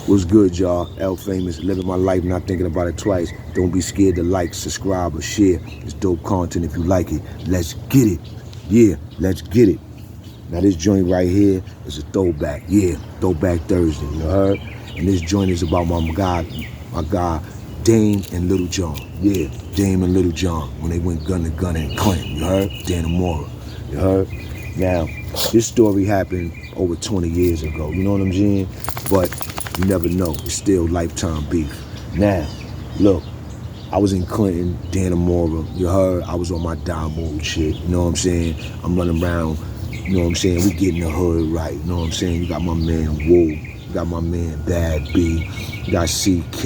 What's good, y'all? L Famous, living my life, not thinking about it twice. Don't be scared to like, subscribe, or share. It's dope content if you like it. Let's get it. Yeah, let's get it. Now this joint right here is a throwback. Yeah, Throwback Thursday, you heard? And this joint is about my guy, Dame and Little John. Yeah, Dame and Little John, when they went gun to gun in Clinton, you heard? Dan Amora, you heard? Now, this story happened over 20 years ago, you know what I'm saying? But you never know, it's still lifetime beef. Now, look, I was in Clinton, Dan Amora, you heard? I was on my dime old shit, you know what I'm saying? I'm running around, you know what I'm saying? We getting the hood right, you know what I'm saying? You got my man Woo, you got my man Bad B, you got CK,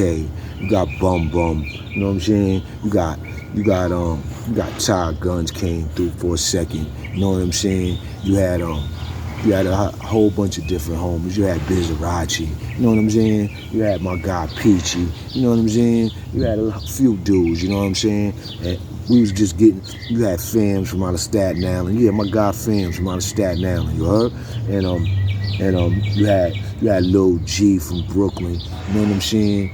you got Bum Bum, you know what I'm saying? You got Ty Guns came through for a second, you know what I'm saying? You had a whole bunch of different homies. You had Bizarachi, you know what I'm saying? You had my guy Peachy, you know what I'm saying? You had a few dudes, you know what I'm saying? And we was just getting, you had Fams from out of Staten Island. Yeah, my guy Fams from out of Staten Island, you heard? And you had Lil G from Brooklyn, you know what I'm saying?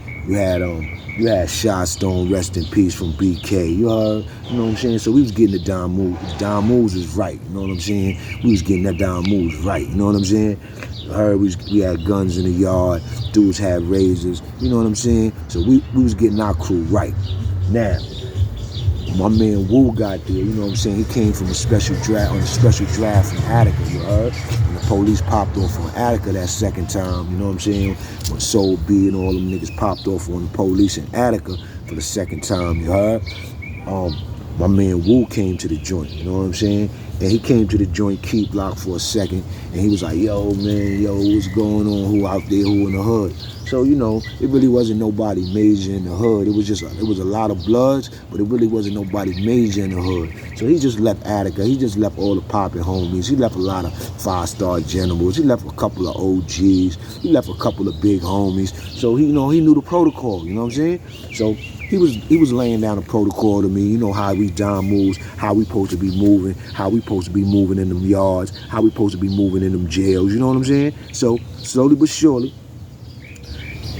You had Shy Stone, rest in peace, from BK, you heard? You know what I'm saying? So we was getting the Don moves. The Don moves was right, you know what I'm saying? We was getting that Don moves right, you know what I'm saying? You heard we had guns in the yard, dudes had razors, you know what I'm saying? So we was getting our crew right. Now, my man Woo got there, you know what I'm saying? He came from a special draft from Attica, you heard? And the police popped off on Attica that second time, you know what I'm saying? When Soul B and all them niggas popped off on the police in Attica for the second time, you heard? My man Woo came to the joint, you know what I'm saying? And he came to the joint Key Block for a second, and he was like, yo, man, what's going on? Who out there, who in the hood? So, you know, it really wasn't nobody major in the hood. It was a lot of bloods, but it really wasn't nobody major in the hood. So he just left Attica. He just left all the poppin' homies. He left a lot of 5-star generals. He left a couple of OGs. He left a couple of big homies. So he knew the protocol, you know what I'm saying? So he was laying down a protocol to me, you know, how we Don moves, how we supposed to be moving, how we supposed to be moving in them yards, how we supposed to be moving in them jails, you know what I'm saying? So slowly but surely,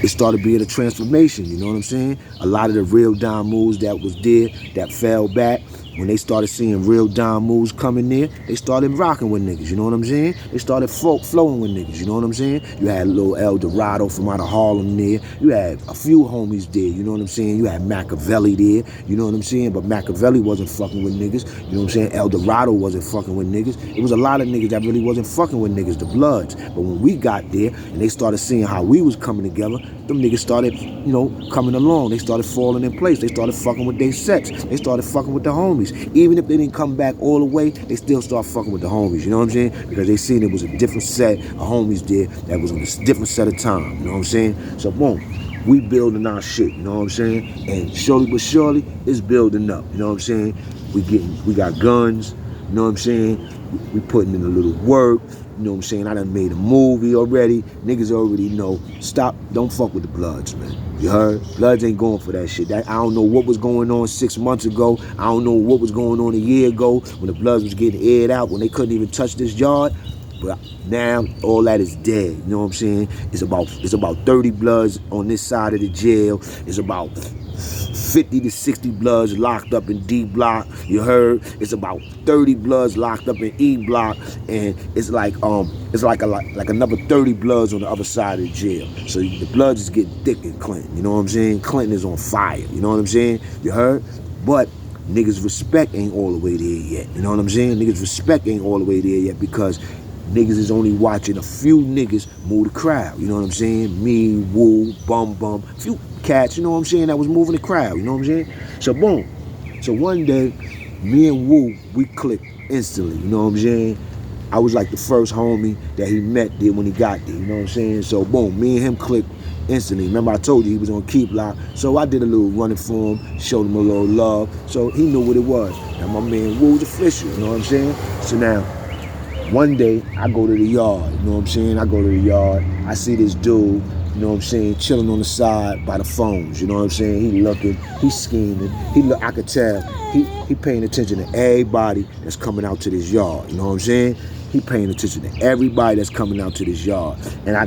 it started being a transformation, you know what I'm saying? A lot of the real Don moves that was there, that fell back, when they started seeing real Don moves coming there, they started rocking with niggas, you know what I'm saying? They started flowing with niggas, you know what I'm saying? You had Lil El Dorado from out of Harlem there. You had a few homies there, you know what I'm saying? You had Machiavelli there, you know what I'm saying? But Machiavelli wasn't fucking with niggas, you know what I'm saying? El Dorado wasn't fucking with niggas. It was a lot of niggas that really wasn't fucking with niggas, the Bloods. But when we got there and they started seeing how we was coming together, them niggas started, you know, coming along. They started falling in place. They started fucking with their sets. They started fucking with the homies. Even if they didn't come back all the way, they still start fucking with the homies, you know what I'm saying? Because they seen it was a different set of homies there that was on a different set of time, you know what I'm saying? So boom, we building our shit, you know what I'm saying? And slowly but surely, it's building up, you know what I'm saying? We got guns, you know what I'm saying? We putting in a little work, you know what I'm saying? I done made a movie already. Niggas already know. Stop. Don't fuck with the Bloods, man. You heard? Bloods ain't going for that shit. I don't know what was going on 6 months ago. I don't know what was going on a year ago when the Bloods was getting aired out, when they couldn't even touch this yard. But now all that is dead. You know what I'm saying? It's about 30 Bloods on this side of the jail. It's about 50 to 60 Bloods locked up in D Block, you heard? It's about 30 Bloods locked up in E Block, and it's like another 30 Bloods on the other side of the jail. So the Bloods is getting thick in Clinton, you know what I'm saying? Clinton is on fire, you know what I'm saying? You heard? But niggas' respect ain't all the way there yet, you know what I'm saying? Niggas' respect ain't all the way there yet because niggas is only watching a few niggas move the crowd, you know what I'm saying? Me, Woo, Bum, a few cats, you know what I'm saying, that was moving the crowd, you know what I'm saying? So boom. So one day, me and Woo, we clicked instantly, you know what I'm saying? I was like the first homie that he met there when he got there, you know what I'm saying? So boom, me and him clicked instantly. Remember I told you he was on Keep Lock, so I did a little running for him, showed him a little love, so he knew what it was. Now my man Woo's official, you know what I'm saying? So now, one day, I go to the yard, you know what I'm saying? I go to the yard, I see this dude, you know what I'm saying, chilling on the side by the phones, you know what I'm saying? He looking, he scheming, I could tell, he paying attention to everybody that's coming out to this yard, you know what I'm saying? He paying attention to everybody that's coming out to this yard. And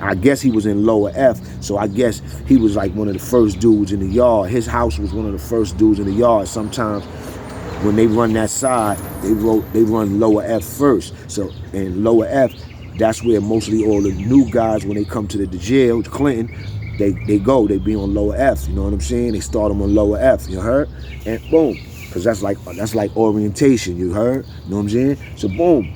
I guess he was in lower F, so I guess he was like one of the first dudes in the yard. His house was one of the first dudes in the yard. Sometimes when they run that side, they run lower F first. So in lower F, that's where mostly all the new guys, when they come to the jail, Clinton, they be on lower F. You know what I'm saying? They start them on lower F. You heard? And boom, because that's like orientation. You heard? You know what I'm saying? So boom,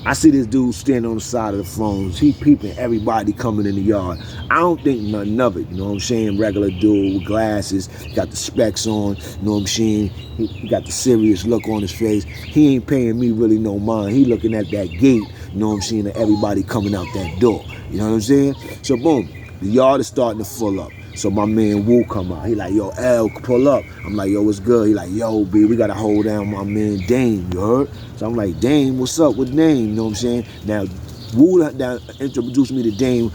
I see this dude standing on the side of the phones. He peeping everybody coming in the yard. I don't think nothing of it. You know what I'm saying? Regular dude with glasses, got the specs on. You know what I'm saying? He got the serious look on his face. He ain't paying me really no mind. He looking at that gate. You know what I'm saying? And everybody coming out that door. You know what I'm saying? So boom, the yard is starting to fill up. So my man Wu come out. He like, yo, L, pull up. I'm like, yo, what's good? He like, yo, B, we got to hold down my man Dame, you heard? So I'm like, Dame, what's up with Dame? You know what I'm saying? Now, Wu introduced me to Dame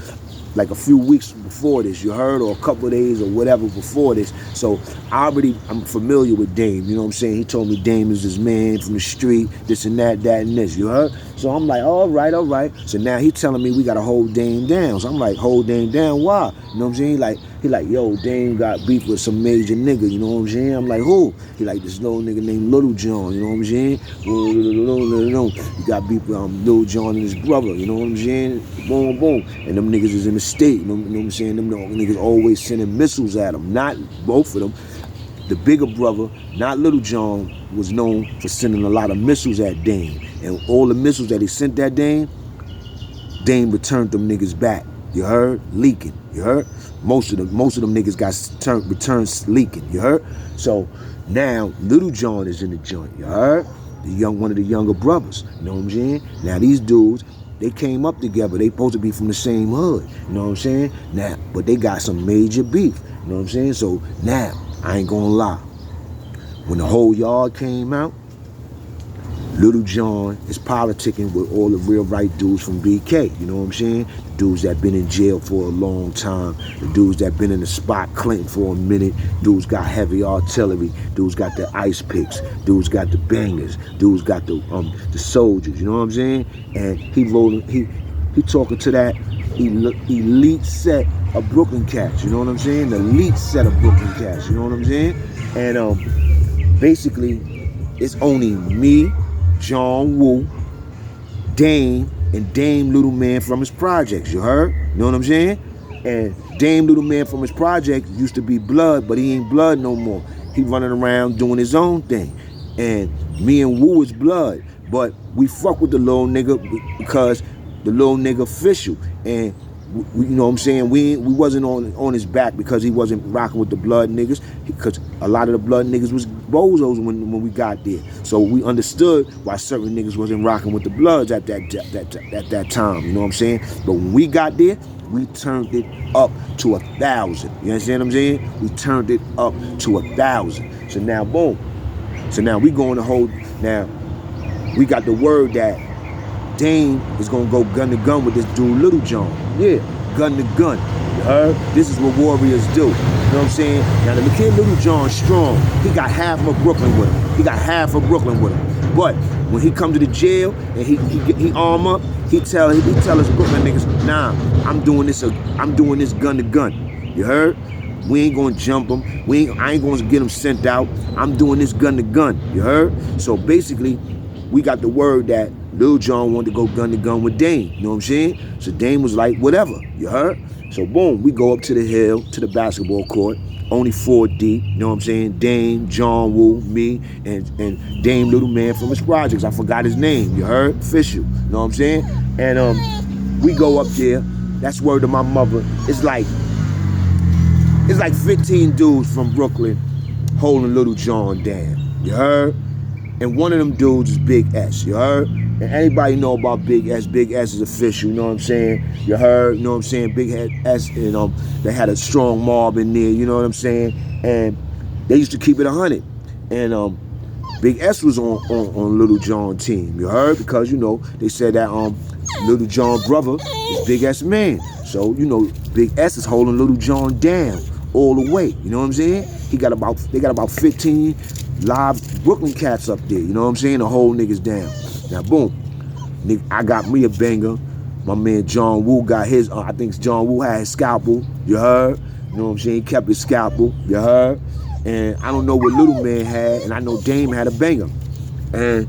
like a few weeks before this, you heard? Or a couple of days or whatever before this. So I'm familiar with Dame, you know what I'm saying? He told me Dame is his man from the street, this and that and this, you heard? So I'm like, all right. So now he telling me we got to hold Dame down. So I'm like, hold Dame down, why? You know what I'm saying? He like, yo, Dame got beef with some major nigga, you know what I'm saying? I'm like, who? He like, this little nigga named Little John, you know what I'm saying? He got beef with Little John and his brother, you know what I'm saying? Boom, boom. And them niggas is in the state, you know what I'm saying? Them niggas always sending missiles at him, not both of them. The bigger brother, not Little John, was known for sending a lot of missiles at Dame. And all the missiles that he sent at Dame returned them niggas back. You heard? Leaking. You heard? Most of them niggas got returned leaking. You heard? So now Little John is in the joint. You heard? One of the younger brothers. You know what I'm saying? Now these dudes, they came up together. They supposed to be from the same hood. You know what I'm saying? Now, but they got some major beef. You know what I'm saying? So now, I ain't gonna lie. When the whole yard came out, Little John is politicking with all the real right dudes from BK. You know what I'm saying? The dudes that been in jail for a long time. The dudes that been in the spot Clinton for a minute. Dudes got heavy artillery. Dudes got the ice picks. Dudes got the bangers. Dudes got the soldiers. You know what I'm saying? And he talking to that elite set of Brooklyn cats. You know what I'm saying? The elite set of Brooklyn cats. You know what I'm saying? And basically, it's only me, John Woo, Dame, and Dame Little Man from his projects. You heard? You know what I'm saying? And Dame Little Man from his project used to be blood, but he ain't blood no more. He running around doing his own thing. And me and Woo is blood, but we fuck with the little nigga because the little nigga official. And we, you know what I'm saying? We wasn't on his back because he wasn't rocking with the blood niggas, because a lot of the blood niggas was bozos when we got there. So we understood why certain niggas wasn't rocking with the bloods at that time. You know what I'm saying? But when we got there, we turned it up to 1,000. You understand what I'm saying? We turned it up to 1,000. So now, boom. So now we going to hold. Now we got the word that Dame is gonna go gun to gun with this dude Little John. Yeah, gun to gun. You heard? This is what warriors do. You know what I'm saying? Now the kid Little John strong. He got half of Brooklyn with him. But when he come to the jail and he arm up, he tell his Brooklyn niggas, nah, I'm doing this gun to gun. You heard? We ain't gonna jump him. I ain't gonna get him sent out. I'm doing this gun to gun. You heard? So basically, we got the word that Lil Jon wanted to go gun to gun with Dame. You know what I'm saying? So Dame was like, whatever. You heard? So boom, we go up to the hill, to the basketball court. Only 4 deep. You know what I'm saying? Dame, John Woo, me, and Dame Little Man from his projects. I forgot his name. You heard? Official. You know what I'm saying? And we go up there. That's word to my mother. It's like 15 dudes from Brooklyn holding Little John down. You heard? And one of them dudes is Big S. You heard? And anybody know about Big S? Big S is official. You know what I'm saying? You heard? You know what I'm saying? Big S, and they had a strong mob in there. You know what I'm saying? And they used to keep it 100. And Big S was on Little John team. You heard? Because they said that Little John brother is Big S man. So Big S is holding Little John down all the way. You know what I'm saying? They got about 15 live Brooklyn cats up there. You know what I'm saying? To hold niggas down. Now boom. I got me a banger. My man John Woo got his, I think John Woo had his scalpel, you heard? You know what I'm saying? He kept his scalpel, you heard? And I don't know what Little Man had, and I know Dame had a banger. And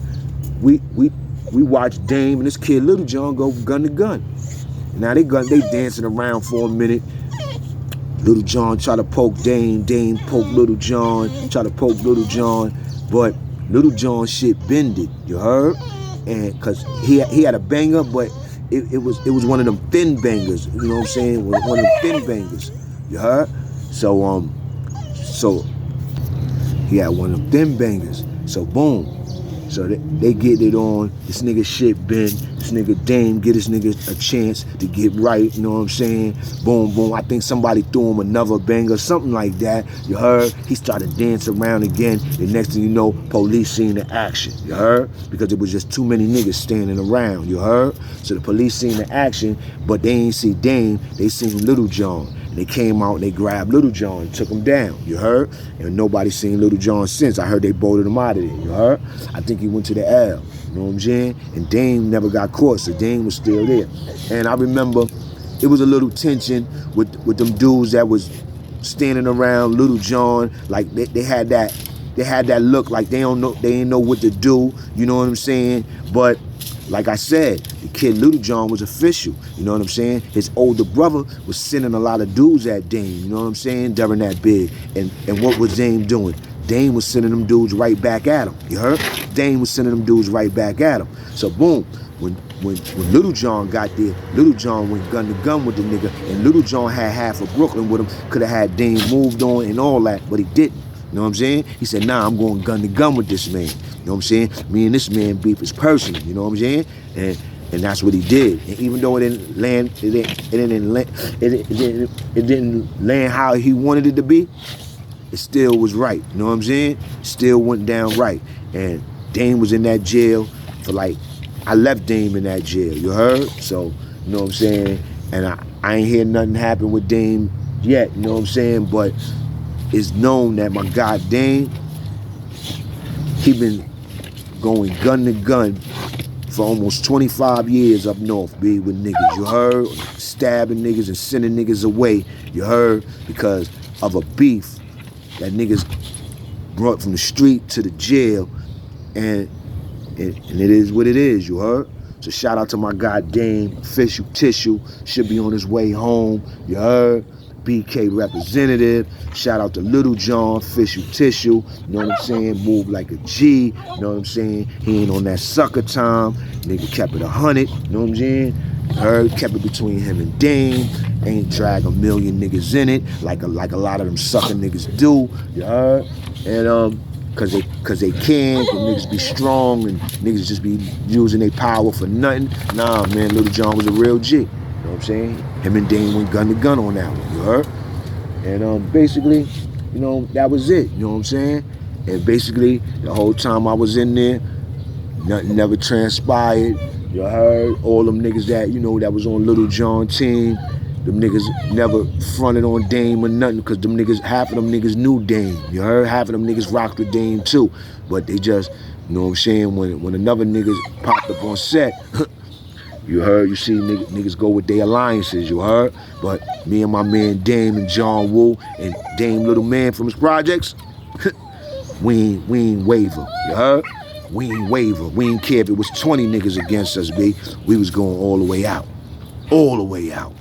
we watched Dame and this kid Little John go gun to gun. Now they dancing around for a minute. Little John try to poke Dame, Dame poke Little John, try to poke Little John, but Little John shit bended, you heard? And cause he had a banger, but it was one of them thin bangers, you know what I'm saying? One of them thin bangers, you heard? So he had one of them thin bangers. So boom. So they get it on. This nigga shit bend. This nigga Dame get this nigga a chance to get right. You know what I'm saying? Boom, boom. I think somebody threw him another banger, something like that. You heard? He started dancing around again. The next thing you know, police seen the action. You heard? Because it was just too many niggas standing around. You heard? So the police seen the action, but they ain't see Dame. They seen Little John. They came out and they grabbed Little John and took him down, you heard? And nobody seen Little John since. I heard they bolted him out of there, you heard? I think he went to the L, you know what I'm saying? And Dame never got caught, so Dame was still there. And I remember it was a little tension with them dudes that was standing around Little John, like they had that look like they ain't know what to do, you know what I'm saying? But like I said, the kid Little John was official, you know what I'm saying? His older brother was sending a lot of dudes at Dame, you know what I'm saying, during that big. And what was Dame doing? Dame was sending them dudes right back at him, you heard? Dame was sending them dudes right back at him. So boom, when Little John got there, Little John went gun to gun with the nigga, and Little John had half of Brooklyn with him, could have had Dame moved on and all that, but he didn't. You know what I'm saying? He said, nah, I'm going gun to gun with this man. You know what I'm saying? Me and this man beef is personal. You know what I'm saying? And that's what he did. And even though it didn't land how he wanted it to be, it still was right. You know what I'm saying? Still went down right. And Dame was in that jail for I left Dame in that jail. You heard? So, you know what I'm saying? And I ain't hear nothing happen with Dame yet. You know what I'm saying? But it's known that my guy Dame, he been going gun to gun for almost 25 years up north, B, with niggas, you heard? Stabbing niggas and sending niggas away, you heard? Because of a beef that niggas brought from the street to the jail, and it is what it is, you heard? So shout out to my guy Dame, official tissue, should be on his way home, you heard? BK representative. Shout out to Little John, official tissue. You know what I'm saying? Move like a G. You know what I'm saying? He ain't on that sucker time. Nigga kept it 100. You know what I'm saying? Heard, kept it between him and Dame. Ain't drag a million niggas in it like a lot of them sucker niggas do. You heard? And cause they can, the niggas be strong and niggas just be using their power for nothing. Nah, man, Little John was a real G. You know what I'm saying? Him and Dame went gun to gun on that one, you heard? And basically, you know, that was it, you know what I'm saying? And basically, the whole time I was in there, nothing never transpired, you heard? All them niggas that, you know, that was on Little John team, them niggas never fronted on Dame or nothing, because them niggas, half of them niggas knew Dame, you heard? Half of them niggas rocked with Dame too, but they just, you know what I'm saying, when another nigga popped up on set, you heard? You see niggas go with their alliances, you heard? But me and my man Dame and John Woo and Dame Little Man from his projects, we ain't waver, you heard? We ain't waver. We ain't care if it was 20 niggas against us, B. We was going all the way out. All the way out.